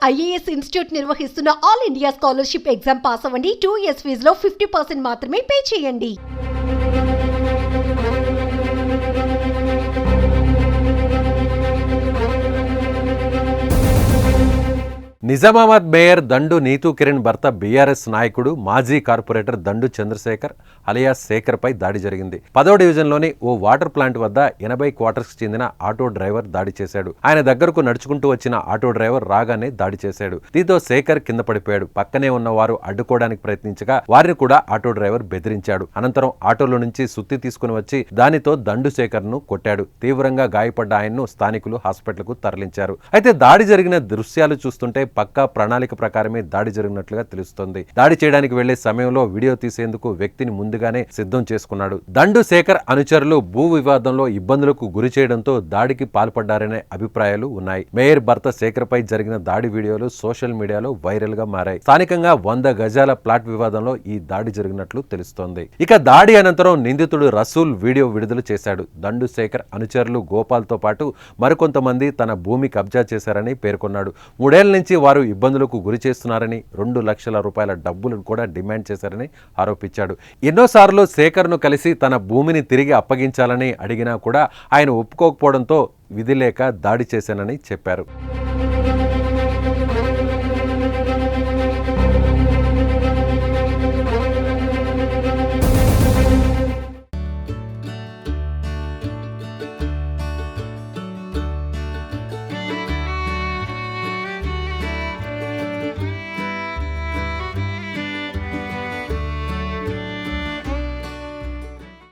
IAS institute నిర్వహిస్తున్న all India scholarship exam pass అవ్వండి. 2 years ఫీజులో 50% మాత్రమే పే చేయండి. నిజామాబాద్ మేయర్ దండు నీతూ కిరణ్ భర్త బీఆర్ఎస్ నాయకుడు మాజీ కార్పొరేటర్ దండు చంద్రశేఖర్ అలియాస్ శేఖర్ పై దాడి జరిగింది. 10వ డివిజన్లోని ఓ వాటర్ ప్లాంట్ వద్ద 80 క్వార్టర్స్ చెందిన ఆటో డ్రైవర్ దాడి చేశాడు. ఆయన దగ్గరకు నడుచుకుంటూ వచ్చిన ఆటో డ్రైవర్ రాగానే దాడి చేశాడు. దీంతో శేఖర్ కింద పడిపోయాడు. పక్కనే ఉన్న వారు అడ్డుకోవడానికి ప్రయత్నించగా వారిని కూడా ఆటో డ్రైవర్ బెదిరించాడు. అనంతరం ఆటోలో నుంచి సుత్తి తీసుకుని వచ్చి దానితో దండు శేఖర్ ను కొట్టాడు. తీవ్రంగా గాయపడ్డ ఆయన్ను స్థానికులు హాస్పిటల్ కు తరలించారు. అయితే దాడి జరిగిన దృశ్యాలు చూస్తుంటే పక్కా ప్రణాళిక ప్రకారమే దాడి జరిగినట్లుగా తెలుస్తోంది. దాడి చేయడానికి వెళ్లే సమయంలో వీడియో తీసేందుకు వ్యక్తిని ముందుగానే సిద్ధం చేసుకున్నాడు. దండు శేఖర్ అనుచరులు భూ వివాదంలో ఇబ్బందులకు గురి చేయడంతో దాడికి పాల్పడ్డారనే అభిప్రాయాలు ఉన్నాయి. మేయర్ భర్త శేఖర్ పై జరిగిన దాడి వీడియోలు సోషల్ మీడియాలో వైరల్ గా మారాయి. స్థానికంగా 100 గజాల ప్లాట్ వివాదంలో ఈ దాడి జరిగినట్లు తెలుస్తోంది. ఇక దాడి అనంతరం నిందితుడు రసూల్ వీడియో విడుదల చేశాడు. దండు శేఖర్ అనుచరులు గోపాల్ తో పాటు మరికొంతమంది తన భూమి కబ్జా చేశారని పేర్కొన్నాడు. 3 ఏళ్ల నుంచి వారు ఇబ్బందులకు గురి చేస్తున్నారని 2 లక్షల రూపాయల డబ్బులను కూడా డిమాండ్ చేశారని ఆరోపించాడు. ఎన్నోసార్లు శేఖర్ను కలిసి తన భూమిని తిరిగి అప్పగించాలని అడిగినా కూడా ఆయన ఒప్పుకోకపోవడంతో విధి లేక దాడి చేశానని చెప్పారు.